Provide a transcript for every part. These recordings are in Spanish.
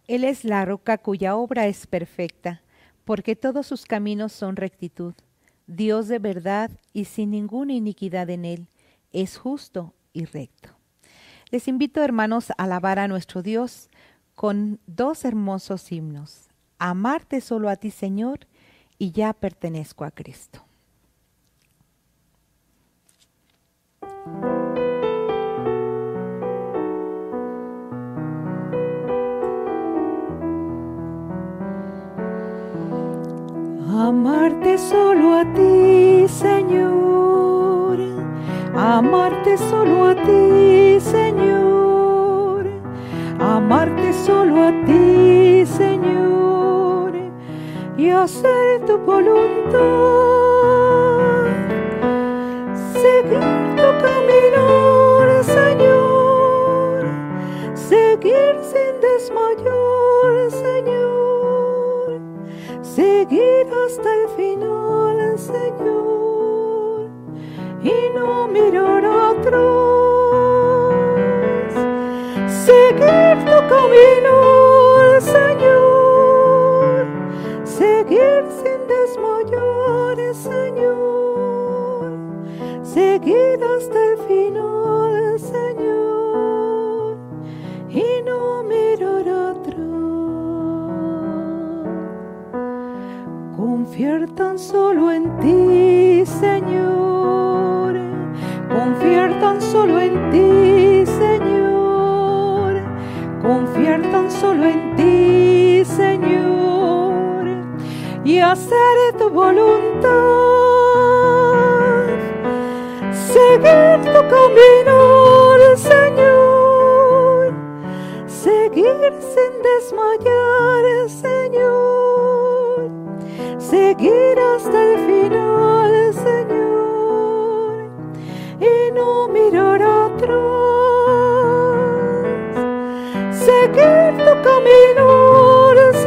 Él es la roca cuya obra es perfecta, porque todos sus caminos son rectitud. Dios de verdad y sin ninguna iniquidad en él, es justo y recto. Les invito, hermanos, a alabar a nuestro Dios con dos hermosos himnos. Amarte solo a ti, Señor, y ya pertenezco a Cristo. Amarte solo a ti, Señor, amarte solo a ti, Señor, amarte solo a ti, Señor, y hacer tu voluntad, seguir tu camino, Señor, seguir sin desmayar, Señor, seguir hasta el final, Señor, y no mirar atrás, seguir tu camino, Señor, seguir sin desmayar, Señor, seguir hasta el final, Señor, y no mirar atrás. Confiar tan solo en ti, Señor, confiar tan solo en ti, Señor, confiar tan solo en ti, Señor, y hacer tu voluntad, seguir tu camino, Señor, seguir sin desmayar, Señor, seguir hasta el final, Señor, y no mirar atrás, seguir tu camino,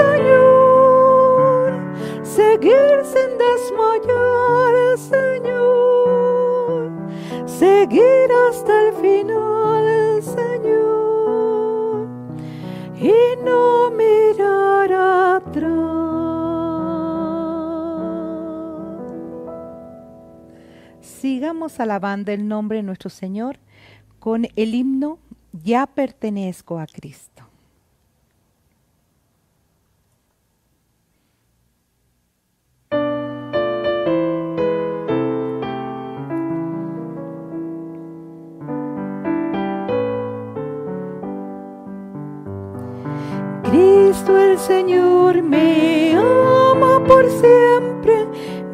Señor, seguir sin desmayar, Señor, seguir hasta el final, Señor, y no mirar atrás. Sigamos alabando el nombre de nuestro Señor con el himno Ya pertenezco a Cristo. Cristo el Señor me ama por siempre,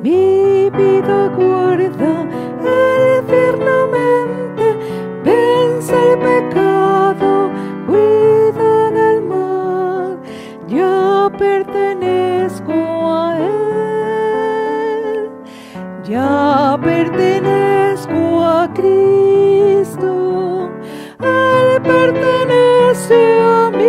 mi vida guarda eternamente, vence el pecado, cuida Ya pertenezco a Cristo, Él pertenece a mí,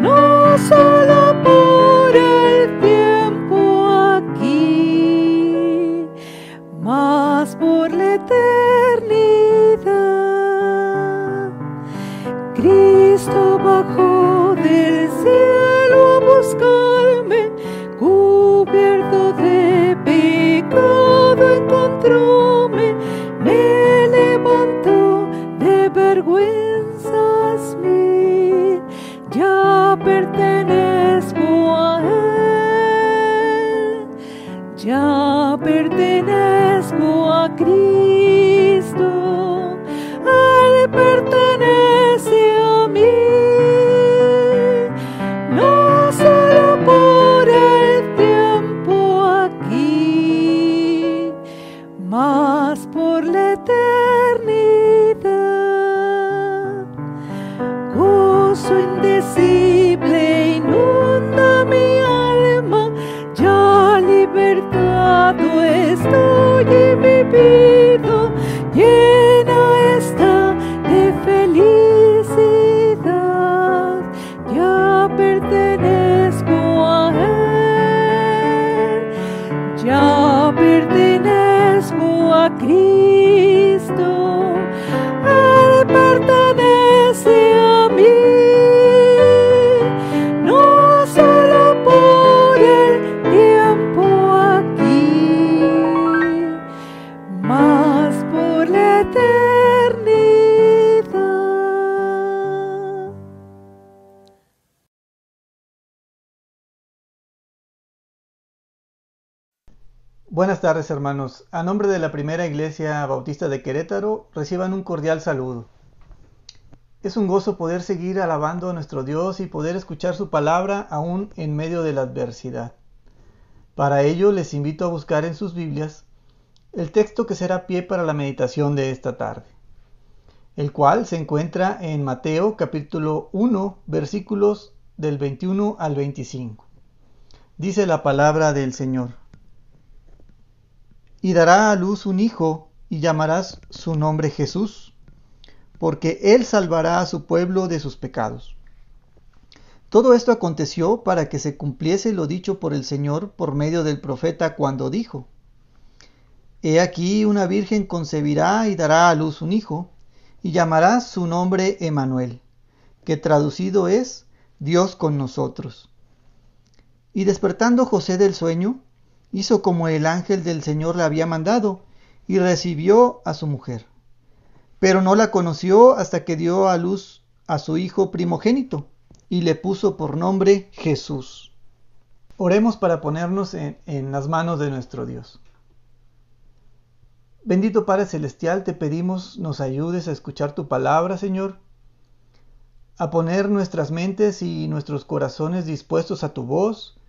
no solo por el tiempo aquí, mas por la eternidad. Cristo bajó del cielo a buscarme, cubierto de pecado encontróme, me levantó de vergüenzas mil, ya pertenezco a Él, ya pertenezco a Cristo, Él pertenece a mí, no solo por el tiempo aquí, mas por la eternidad. Gozo indecible inunda mi alma, ya libertado estoy y vivido, llena está de felicidad, ya pertenezco a Él, ya pertenezco a Cristo, Él pertenece a mí, no solo por el tiempo aquí, mas por la eternidad. Buenas tardes, hermanos. A nombre de la Primera Iglesia Bautista de Querétaro, reciban un cordial saludo. Es un gozo poder seguir alabando a nuestro Dios y poder escuchar su palabra aún en medio de la adversidad. Para ello les invito a buscar en sus Biblias el texto que será pie para la meditación de esta tarde, el cual se encuentra en Mateo capítulo 1, versículos del 21 al 25. Dice la palabra del Señor: Y dará a luz un hijo, y llamarás su nombre Jesús, porque él salvará a su pueblo de sus pecados. Todo esto aconteció para que se cumpliese lo dicho por el Señor por medio del profeta cuando dijo: He aquí una virgen concebirá y dará a luz un hijo, y llamará su nombre Emmanuel, que traducido es Dios con nosotros. Y despertando José del sueño, hizo como el ángel del Señor le había mandado, y recibió a su mujer. Pero no la conoció hasta que dio a luz a su hijo primogénito, y le puso por nombre Jesús. Oremos para ponernos en las manos de nuestro Dios. Bendito Padre Celestial, te pedimos nos ayudes a escuchar tu palabra, Señor, a poner nuestras mentes y nuestros corazones dispuestos a tu voz,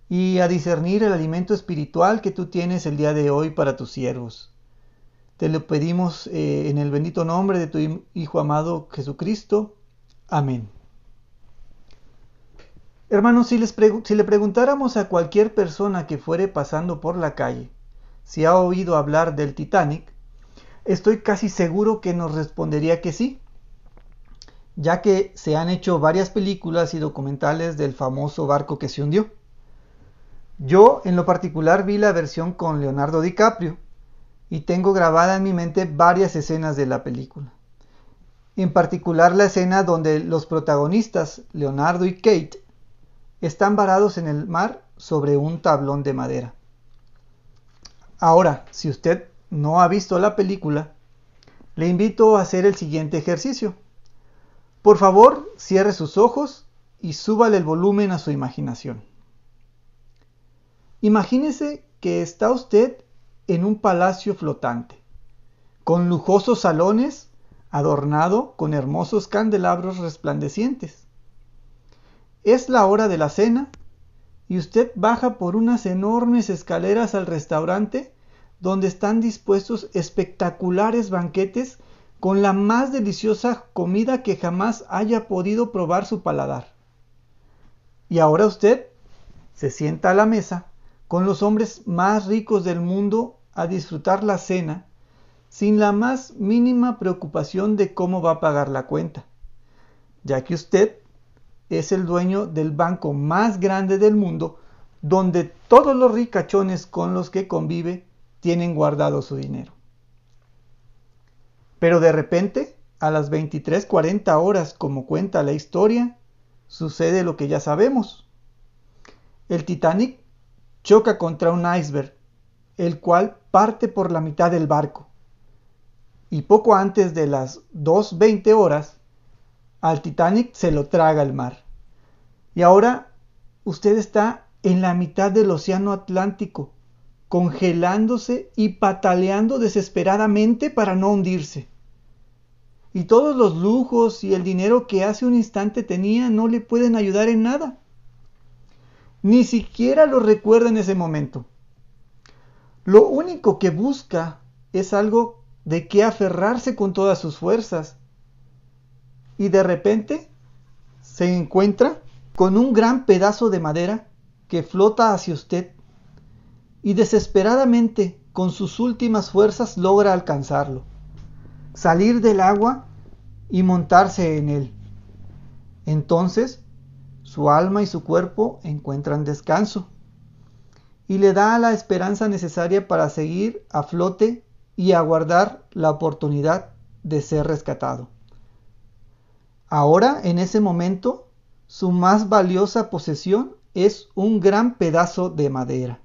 y a discernir el alimento espiritual que tú tienes el día de hoy para tus siervos. Te lo pedimos en el bendito nombre de tu Hijo amado Jesucristo. Amén. Hermanos, si le preguntáramos a cualquier persona que fuere pasando por la calle si ha oído hablar del Titanic, estoy casi seguro que nos respondería que sí, ya que se han hecho varias películas y documentales del famoso barco que se hundió. Yo, en lo particular, vi la versión con Leonardo DiCaprio y tengo grabada en mi mente varias escenas de la película. En particular la escena donde los protagonistas, Leonardo y Kate, están varados en el mar sobre un tablón de madera. Ahora, si usted no ha visto la película, le invito a hacer el siguiente ejercicio. Por favor, cierre sus ojos y súbale el volumen a su imaginación. Imagínese que está usted en un palacio flotante, con lujosos salones, adornado con hermosos candelabros resplandecientes. Es la hora de la cena y usted baja por unas enormes escaleras al restaurante donde están dispuestos espectaculares banquetes con la más deliciosa comida que jamás haya podido probar su paladar. Y ahora usted se sienta a la mesa con los hombres más ricos del mundo a disfrutar la cena sin la más mínima preocupación de cómo va a pagar la cuenta, ya que usted es el dueño del banco más grande del mundo, donde todos los ricachones con los que convive tienen guardado su dinero. Pero de repente, a las 23:40 horas, como cuenta la historia, sucede lo que ya sabemos. El Titanic choca contra un iceberg, el cual parte por la mitad del barco. Y poco antes de las 2:20 horas, al Titanic se lo traga el mar. Y ahora usted está en la mitad del océano Atlántico, congelándose y pataleando desesperadamente para no hundirse. Y todos los lujos y el dinero que hace un instante tenía no le pueden ayudar en nada. Ni siquiera lo recuerda en ese momento. Lo único que busca es algo de qué aferrarse con todas sus fuerzas. Y de repente se encuentra con un gran pedazo de madera que flota hacia usted y desesperadamente con sus últimas fuerzas logra alcanzarlo, salir del agua y montarse en él. Entonces su alma y su cuerpo encuentran descanso y le da la esperanza necesaria para seguir a flote y aguardar la oportunidad de ser rescatado. Ahora, en ese momento, su más valiosa posesión es un gran pedazo de madera.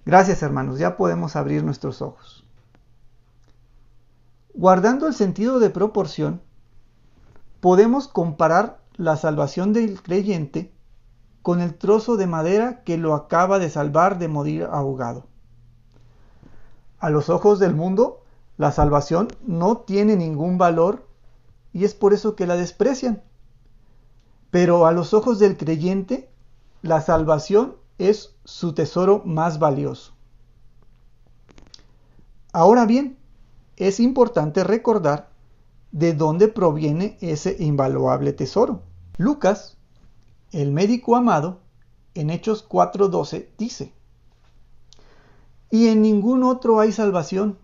Gracias, hermanos, ya podemos abrir nuestros ojos. Guardando el sentido de proporción, podemos comparar la salvación del creyente con el trozo de madera que lo acaba de salvar de morir ahogado. A los ojos del mundo, la salvación no tiene ningún valor y es por eso que la desprecian. Pero a los ojos del creyente, la salvación es su tesoro más valioso. Ahora bien, es importante recordar de dónde proviene ese invaluable tesoro. Lucas, el médico amado, en Hechos 4:12 dice: y en ningún otro hay salvación,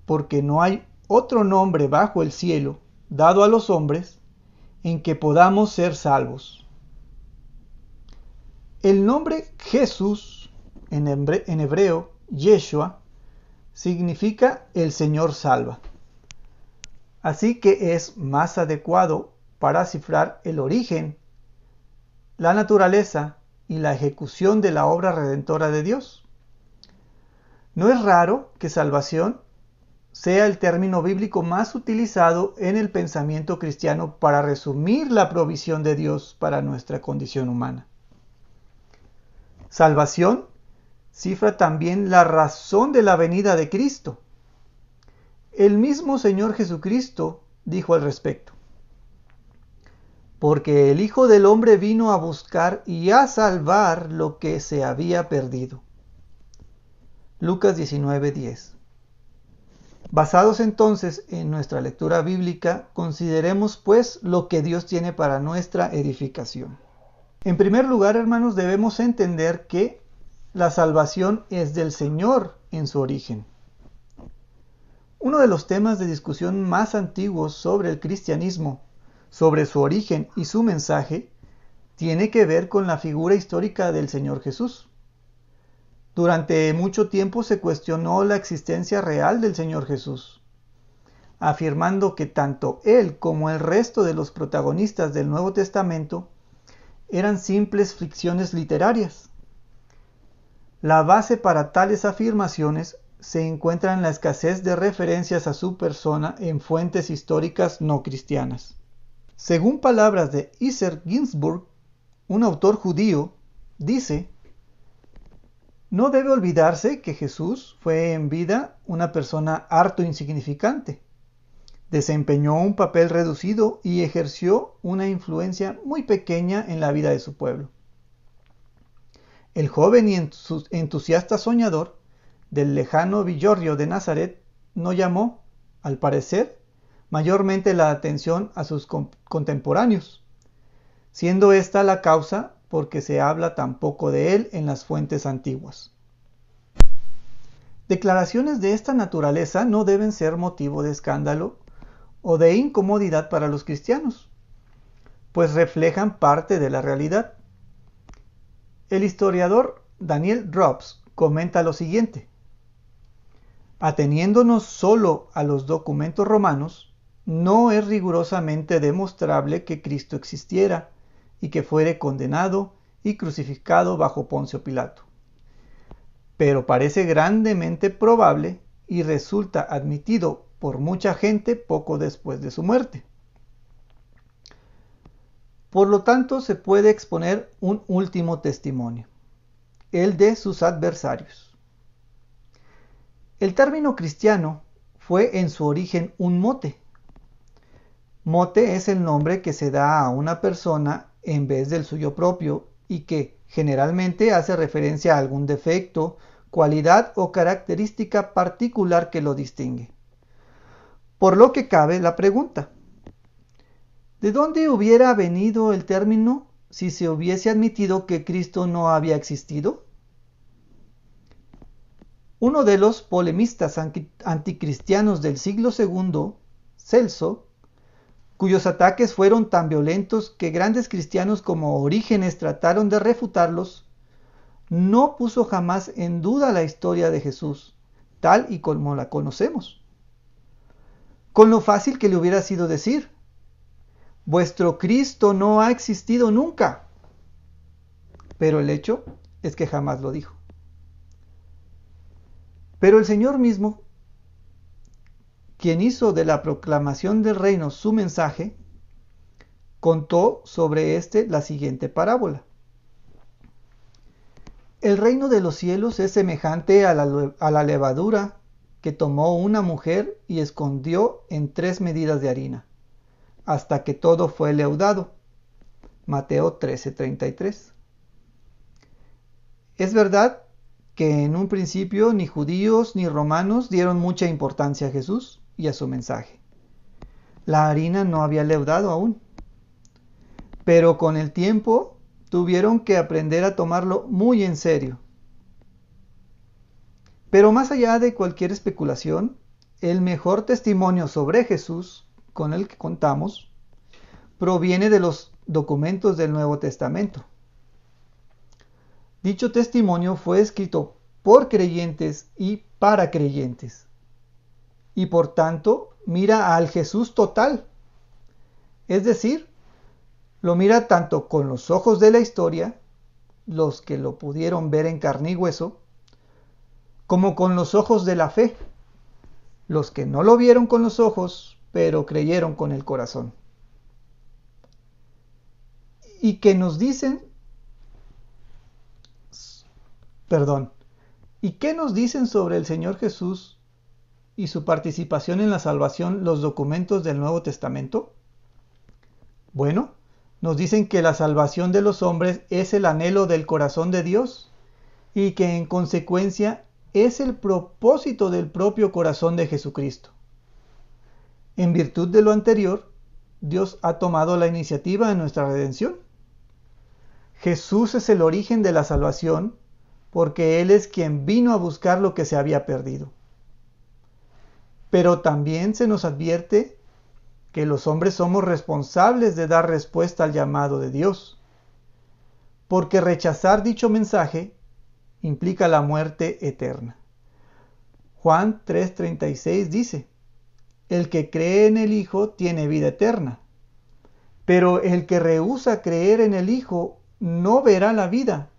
porque no hay otro nombre bajo el cielo dado a los hombres en que podamos ser salvos. El nombre Jesús, en hebreo, Yeshua, significa el Señor salva. Así que es más adecuado para cifrar el origen, la naturaleza y la ejecución de la obra redentora de Dios. No es raro que salvación sea el término bíblico más utilizado en el pensamiento cristiano para resumir la provisión de Dios para nuestra condición humana. Salvación cifra también la razón de la venida de Cristo. El mismo Señor Jesucristo dijo al respecto: porque el Hijo del Hombre vino a buscar y a salvar lo que se había perdido. Lucas 19:10. Basados entonces en nuestra lectura bíblica, consideremos pues lo que Dios tiene para nuestra edificación. En primer lugar, hermanos, debemos entender que la salvación es del Señor en su origen. Uno de los temas de discusión más antiguos sobre el cristianismo, sobre su origen y su mensaje, tiene que ver con la figura histórica del Señor Jesús. Durante mucho tiempo se cuestionó la existencia real del Señor Jesús, afirmando que tanto él como el resto de los protagonistas del Nuevo Testamento eran simples ficciones literarias. La base para tales afirmaciones se encuentra en la escasez de referencias a su persona en fuentes históricas no cristianas. Según palabras de Isaac Ginsburg, un autor judío, dice: no debe olvidarse que Jesús fue en vida una persona harto insignificante. Desempeñó un papel reducido y ejerció una influencia muy pequeña en la vida de su pueblo. El joven y entusiasta soñador del lejano villorrio de Nazaret no llamó, al parecer, mayormente la atención a sus contemporáneos, siendo esta la causa porque se habla tan poco de él en las fuentes antiguas. Declaraciones de esta naturaleza no deben ser motivo de escándalo o de incomodidad para los cristianos, pues reflejan parte de la realidad. El historiador Daniel Drops comenta lo siguiente: ateniéndonos solo a los documentos romanos, no es rigurosamente demostrable que Cristo existiera y que fuere condenado y crucificado bajo Poncio Pilato. Pero parece grandemente probable y resulta admitido por mucha gente poco después de su muerte. Por lo tanto, se puede exponer un último testimonio, el de sus adversarios. El término cristiano fue en su origen un mote. Mote es el nombre que se da a una persona en vez del suyo propio y que generalmente hace referencia a algún defecto, cualidad o característica particular que lo distingue. Por lo que cabe la pregunta: ¿de dónde hubiera venido el término si se hubiese admitido que Cristo no había existido? Uno de los polemistas anticristianos del siglo II, Celso, cuyos ataques fueron tan violentos que grandes cristianos como Orígenes trataron de refutarlos, no puso jamás en duda la historia de Jesús, tal y como la conocemos. Con lo fácil que le hubiera sido decir: vuestro Cristo no ha existido nunca. Pero el hecho es que jamás lo dijo. Pero el Señor mismo, quien hizo de la proclamación del reino su mensaje, contó sobre la siguiente parábola. El reino de los cielos es semejante a la levadura que tomó una mujer y escondió en 3 medidas de harina, hasta que todo fue leudado. Mateo 13:33. Es verdad que en un principio ni judíos ni romanos dieron mucha importancia a Jesús y a su mensaje. La harina no había leudado aún, pero con el tiempo tuvieron que aprender a tomarlo muy en serio. Pero más allá de cualquier especulación, el mejor testimonio sobre Jesús con el que contamos proviene de los documentos del Nuevo Testamento. Dicho testimonio fue escrito por creyentes y para creyentes, y por tanto mira al Jesús total, es decir, lo mira tanto con los ojos de la historia, los que lo pudieron ver en carne y hueso, como con los ojos de la fe, los que no lo vieron con los ojos, pero creyeron con el corazón. Y que nos dicen, ¿y qué nos dicen sobre el Señor Jesús y su participación en la salvación los documentos del Nuevo Testamento? Bueno, nos dicen que la salvación de los hombres es el anhelo del corazón de Dios y que en consecuencia es el propósito del propio corazón de Jesucristo. En virtud de lo anterior, Dios ha tomado la iniciativa en nuestra redención. Jesús es el origen de la salvación porque Él es quien vino a buscar lo que se había perdido. Pero también se nos advierte que los hombres somos responsables de dar respuesta al llamado de Dios, porque rechazar dicho mensaje implica la muerte eterna. Juan 3:36 dice: el que cree en el Hijo tiene vida eterna, pero el que rehúsa creer en el Hijo no verá la vida,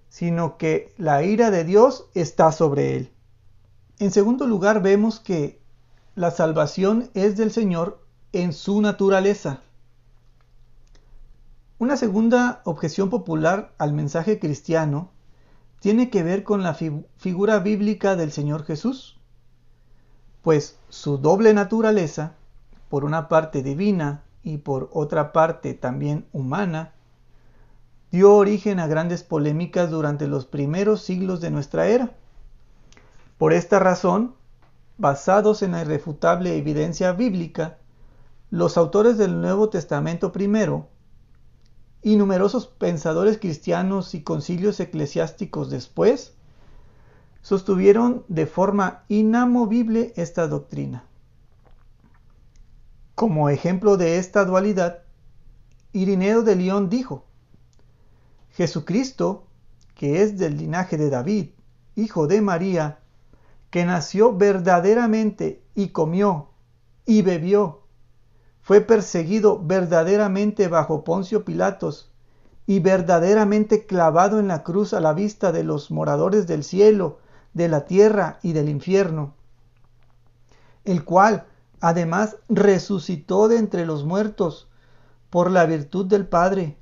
sino que la ira de Dios está sobre él. En segundo lugar, vemos que la salvación es del Señor en su naturaleza. Una segunda objeción popular al mensaje cristiano tiene que ver con la figura bíblica del Señor Jesús, pues su doble naturaleza, por una parte divina y por otra parte también humana, dio origen a grandes polémicas durante los primeros siglos de nuestra era. Por esta razón, basados en la irrefutable evidencia bíblica, los autores del Nuevo Testamento primero y numerosos pensadores cristianos y concilios eclesiásticos después sostuvieron de forma inamovible esta doctrina. Como ejemplo de esta dualidad, Irineo de León dijo: Jesucristo, que es del linaje de David, hijo de María, que nació verdaderamente y comió y bebió, fue perseguido verdaderamente bajo Poncio Pilatos y verdaderamente clavado en la cruz a la vista de los moradores del cielo, de la tierra y del infierno, el cual además resucitó de entre los muertos por la virtud del Padre,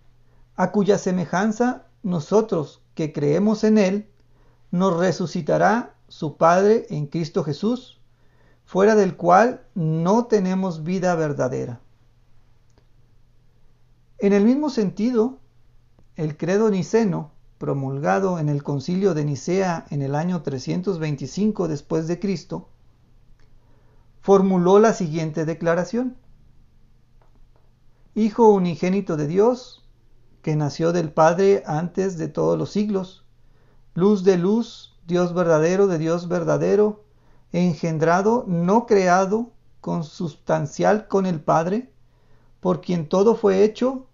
a cuya semejanza nosotros que creemos en Él, nos resucitará su Padre en Cristo Jesús, fuera del cual no tenemos vida verdadera. En el mismo sentido, el credo niceno, promulgado en el concilio de Nicea en el año 325 después de Cristo, formuló la siguiente declaración: Hijo unigénito de Dios, que nació del Padre antes de todos los siglos, luz de luz, Dios verdadero de Dios verdadero, engendrado, no creado, consubstancial con el Padre, por quien todo fue hecho,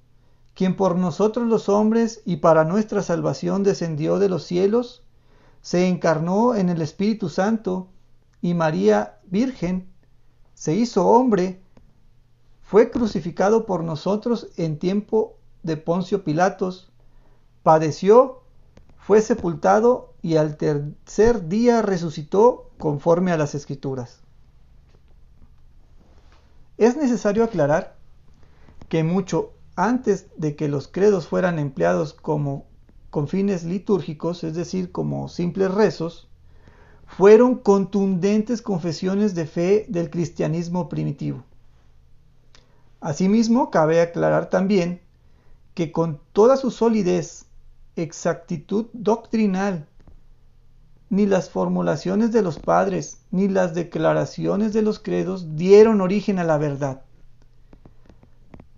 quien por nosotros los hombres y para nuestra salvación descendió de los cielos, se encarnó en el Espíritu Santo, y María Virgen se hizo hombre, fue crucificado por nosotros en tiempo de Poncio Pilatos, padeció, fue sepultado y al tercer día resucitó conforme a las Escrituras. Es necesario aclarar que mucho antes de que los credos fueran empleados con fines litúrgicos, es decir, como simples rezos, fueron contundentes confesiones de fe del cristianismo primitivo. Asimismo, cabe aclarar también que con toda su solidez, exactitud doctrinal, ni las formulaciones de los padres, ni las declaraciones de los credos dieron origen a la verdad.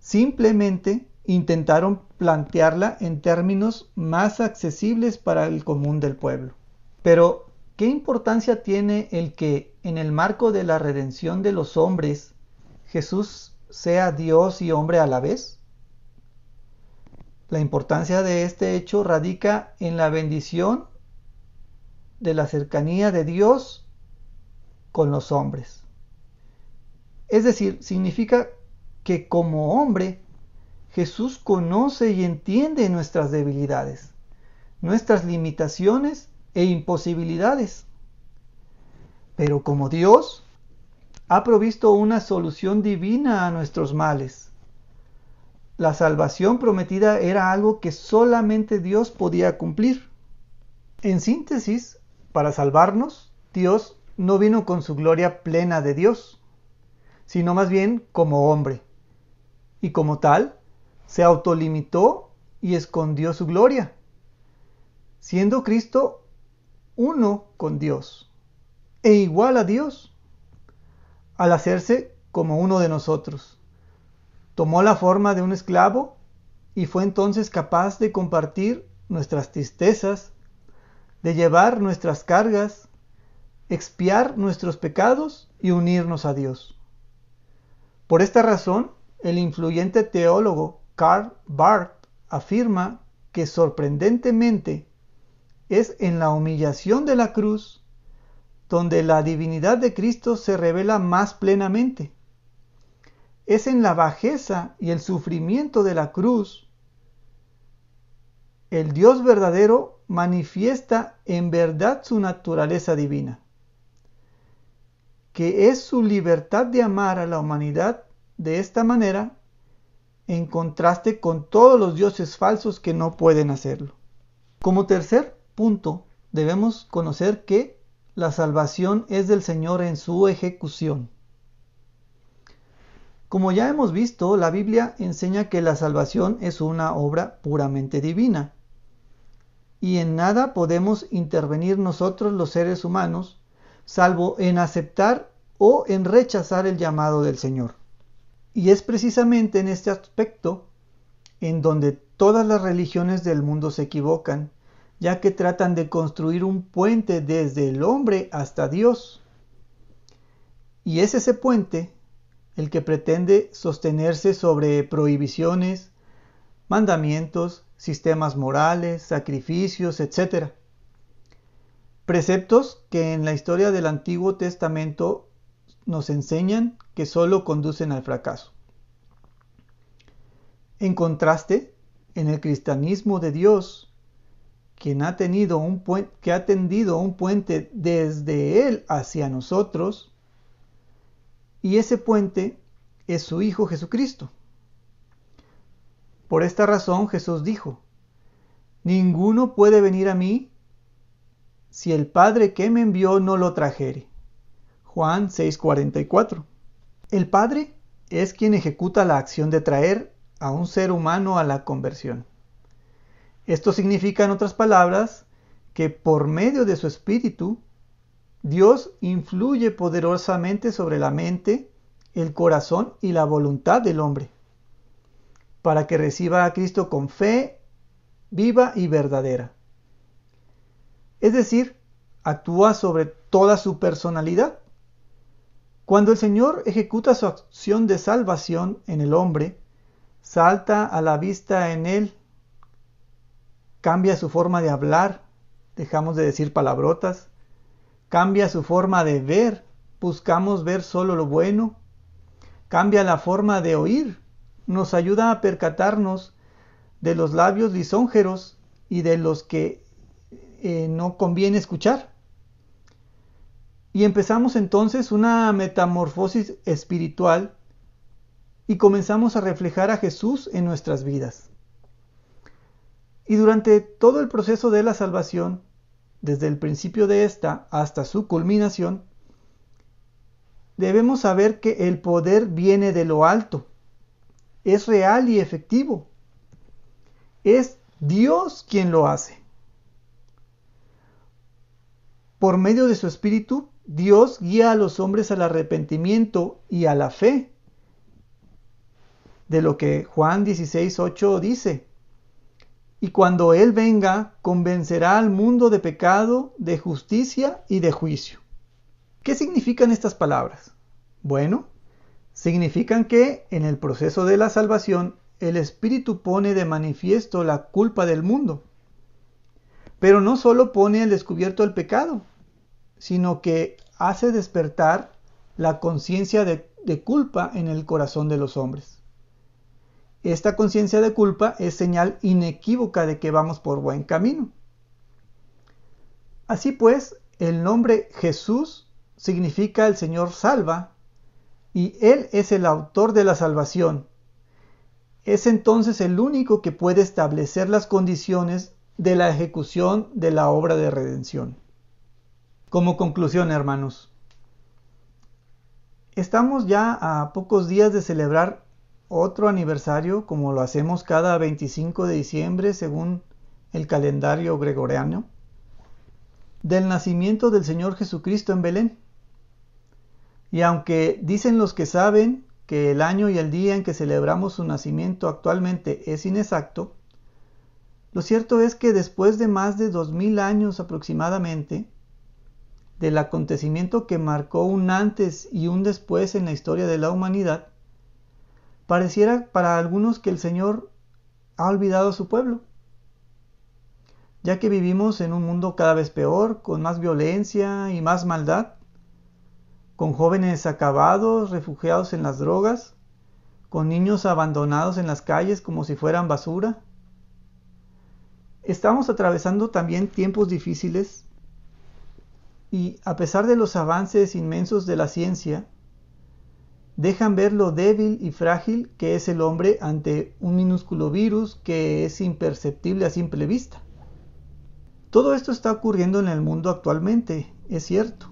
Simplemente intentaron plantearla en términos más accesibles para el común del pueblo. Pero, ¿qué importancia tiene el que, en el marco de la redención de los hombres, Jesús sea Dios y hombre a la vez? La importancia de este hecho radica en la bendición de la cercanía de Dios con los hombres. Es decir, significa que como hombre, Jesús conoce y entiende nuestras debilidades, nuestras limitaciones e imposibilidades. Pero como Dios, ha provisto una solución divina a nuestros males. La salvación prometida era algo que solamente Dios podía cumplir. En síntesis, para salvarnos, Dios no vino con su gloria plena de Dios, sino más bien como hombre. Y como tal, se autolimitó y escondió su gloria, siendo Cristo uno con Dios e igual a Dios. Al hacerse como uno de nosotros, tomó la forma de un esclavo y fue entonces capaz de compartir nuestras tristezas, de llevar nuestras cargas, expiar nuestros pecados y unirnos a Dios. Por esta razón, el influyente teólogo Karl Barth afirma que sorprendentemente es en la humillación de la cruz donde la divinidad de Cristo se revela más plenamente. Es en la bajeza y el sufrimiento de la cruz el Dios verdadero manifiesta en verdad su naturaleza divina, que es su libertad de amar a la humanidad de esta manera, en contraste con todos los dioses falsos que no pueden hacerlo. Como tercer punto, debemos conocer que la salvación es del Señor en su ejecución. Como ya hemos visto, la Biblia enseña que la salvación es una obra puramente divina, y en nada podemos intervenir nosotros los seres humanos, salvo en aceptar o en rechazar el llamado del Señor. Y es precisamente en este aspecto en donde todas las religiones del mundo se equivocan, ya que tratan de construir un puente desde el hombre hasta Dios. Y es ese puente el que pretende sostenerse sobre prohibiciones, mandamientos, sistemas morales, sacrificios, etc. Preceptos que en la historia del Antiguo Testamento nos enseñan que solo conducen al fracaso. En contraste, en el cristianismo de Dios, que ha tendido un puente desde Él hacia nosotros, y ese puente es su Hijo Jesucristo. Por esta razón Jesús dijo: ninguno puede venir a mí si el Padre que me envió no lo trajere. Juan 6:44. El Padre es quien ejecuta la acción de traer a un ser humano a la conversión. Esto significa, en otras palabras, que por medio de su Espíritu, Dios influye poderosamente sobre la mente, el corazón y la voluntad del hombre, para que reciba a Cristo con fe viva y verdadera. Es decir, actúa sobre toda su personalidad. Cuando el Señor ejecuta su acción de salvación en el hombre, salta a la vista en él, cambia su forma de hablar, dejamos de decir palabrotas, cambia su forma de ver, buscamos ver solo lo bueno, cambia la forma de oír, nos ayuda a percatarnos de los labios lisonjeros y de los que no conviene escuchar. Y empezamos entonces una metamorfosis espiritual y comenzamos a reflejar a Jesús en nuestras vidas. Y durante todo el proceso de la salvación, desde el principio de esta hasta su culminación, debemos saber que el poder viene de lo alto, es real y efectivo. Es Dios quien lo hace. Por medio de su Espíritu, Dios guía a los hombres al arrepentimiento y a la fe. De lo que Juan 16:8 dice: y cuando Él venga, convencerá al mundo de pecado, de justicia y de juicio. ¿Qué significan estas palabras? Bueno, significan que en el proceso de la salvación, el Espíritu pone de manifiesto la culpa del mundo. Pero no solo pone al descubierto el pecado, sino que hace despertar la conciencia de culpa en el corazón de los hombres. Esta conciencia de culpa es señal inequívoca de que vamos por buen camino. Así pues, el nombre Jesús significa el Señor salva, y Él es el autor de la salvación. Es entonces el único que puede establecer las condiciones de la ejecución de la obra de redención. Como conclusión, hermanos, estamos ya a pocos días de celebrar otro aniversario, como lo hacemos cada 25 de diciembre según el calendario gregoriano, del nacimiento del Señor Jesucristo en Belén. Y aunque dicen los que saben que el año y el día en que celebramos su nacimiento actualmente es inexacto, lo cierto es que después de más de 2000 años aproximadamente, del acontecimiento que marcó un antes y un después en la historia de la humanidad, pareciera para algunos que el Señor ha olvidado a su pueblo, ya que vivimos en un mundo cada vez peor, con más violencia y más maldad, con jóvenes acabados, refugiados en las drogas, con niños abandonados en las calles como si fueran basura. Estamos atravesando también tiempos difíciles y, a pesar de los avances inmensos de la ciencia, dejan ver lo débil y frágil que es el hombre ante un minúsculo virus que es imperceptible a simple vista. Todo esto está ocurriendo en el mundo actualmente, es cierto.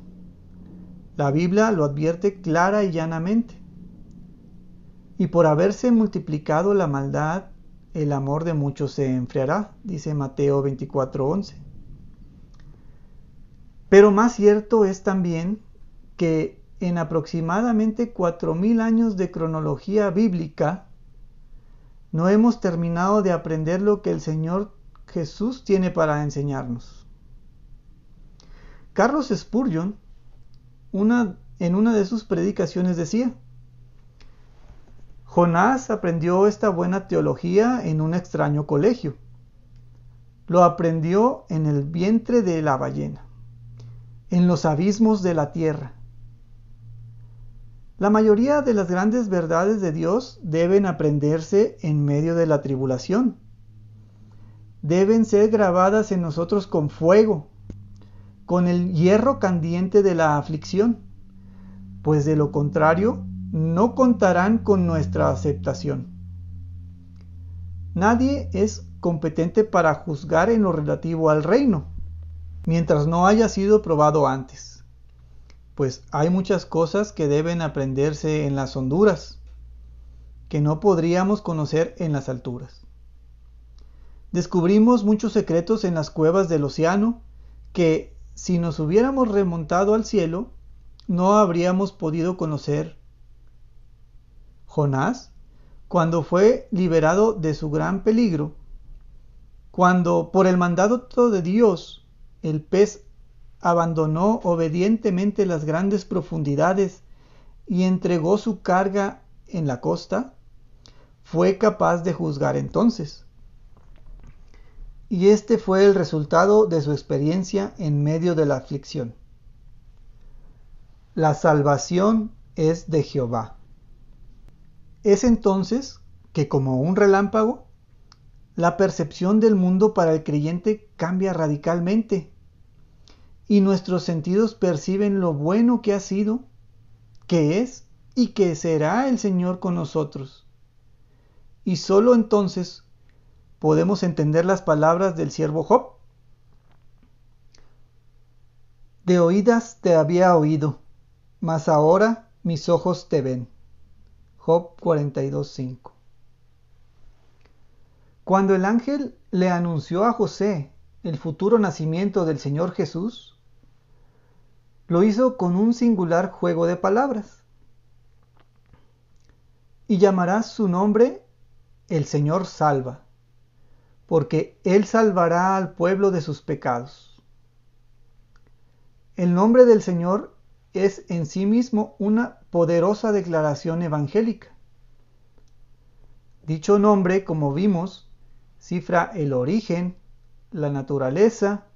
La Biblia lo advierte clara y llanamente. Y por haberse multiplicado la maldad, el amor de muchos se enfriará, dice Mateo 24:11. Pero más cierto es también que en aproximadamente 4000 años de cronología bíblica, no hemos terminado de aprender lo que el Señor Jesús tiene para enseñarnos. Carlos Spurgeon, en una de sus predicaciones decía: Jonás aprendió esta buena teología en un extraño colegio. Lo aprendió en el vientre de la ballena, en los abismos de la tierra. La mayoría de las grandes verdades de Dios deben aprenderse en medio de la tribulación. Deben ser grabadas en nosotros con fuego, con el hierro candente de la aflicción, pues de lo contrario no contarán con nuestra aceptación. Nadie es competente para juzgar en lo relativo al reino, mientras no haya sido probado antes, pues hay muchas cosas que deben aprenderse en las honduras, que no podríamos conocer en las alturas. Descubrimos muchos secretos en las cuevas del océano que, si nos hubiéramos remontado al cielo, no habríamos podido conocer. Jonás, cuando fue liberado de su gran peligro, cuando por el mandato de Dios el pez abandonó obedientemente las grandes profundidades y entregó su carga en la costa, fue capaz de juzgar entonces. Y este fue el resultado de su experiencia en medio de la aflicción. La salvación es de Jehová. Es entonces que, como un relámpago, la percepción del mundo para el creyente cambia radicalmente y nuestros sentidos perciben lo bueno que ha sido, que es y que será el Señor con nosotros. Y sólo entonces podemos entender las palabras del siervo Job. De oídas te había oído, mas ahora mis ojos te ven. Job 42:5. Cuando el ángel le anunció a José el futuro nacimiento del Señor Jesús, lo hizo con un singular juego de palabras. Y llamarás su nombre El Señor salva, porque Él salvará al pueblo de sus pecados. El nombre del Señor es en sí mismo una poderosa declaración evangélica. Dicho nombre, como vimos, cifra el origen, la naturaleza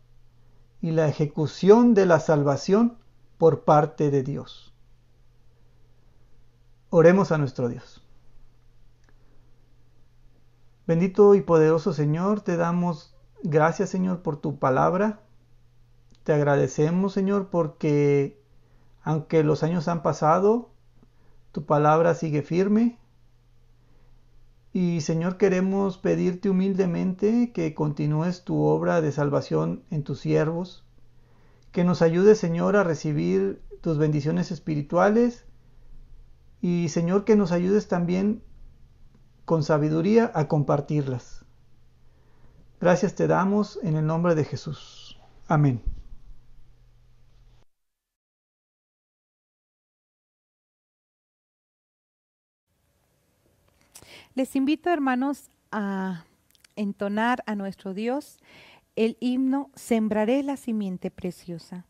y la ejecución de la salvación por parte de Dios. Oremos a nuestro Dios. Bendito y poderoso Señor, te damos gracias, Señor, por tu palabra. Te agradecemos, Señor, porque aunque los años han pasado, tu palabra sigue firme. Y, Señor, queremos pedirte humildemente que continúes tu obra de salvación en tus siervos, que nos ayudes, Señor, a recibir tus bendiciones espirituales y, Señor, que nos ayudes también con sabiduría a compartirlas. Gracias te damos en el nombre de Jesús. Amén. Les invito, hermanos, a entonar a nuestro Dios el himno Sembraré la simiente preciosa.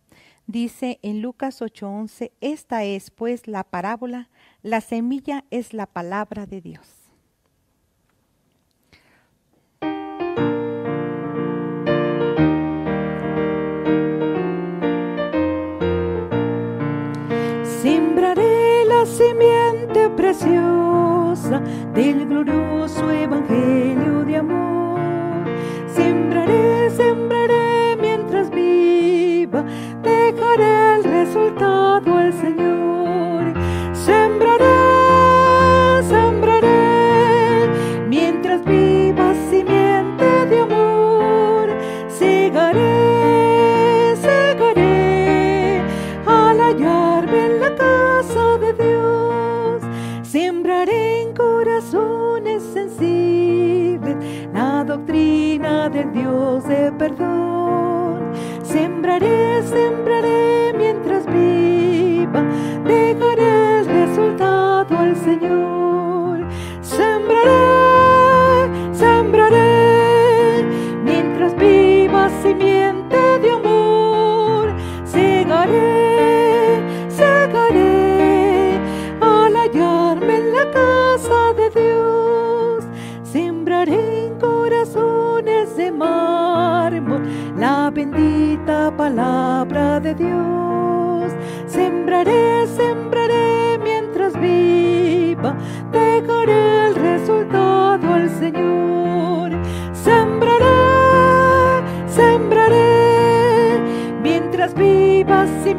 Dice en Lucas 8:11, esta es pues la parábola, la semilla es la palabra de Dios. Sembraré la simiente preciosa del glorioso evangelio de amor. Sembraré, sembraré mientras viva, dejaré el resultado al Señor. Sembraré, sembraré mientras viva simiente de amor. Segaré, segaré al hallarme en la casa de Dios. Sembraré en corazones sensibles la doctrina del Dios de perdón. Sembraré, sembraré mientras viva, dejaré el resultado al Señor. Sembraré, la bendita palabra de Dios. Sembraré, sembraré mientras viva, dejaré el resultado al Señor. Sembraré, sembraré, mientras viva, si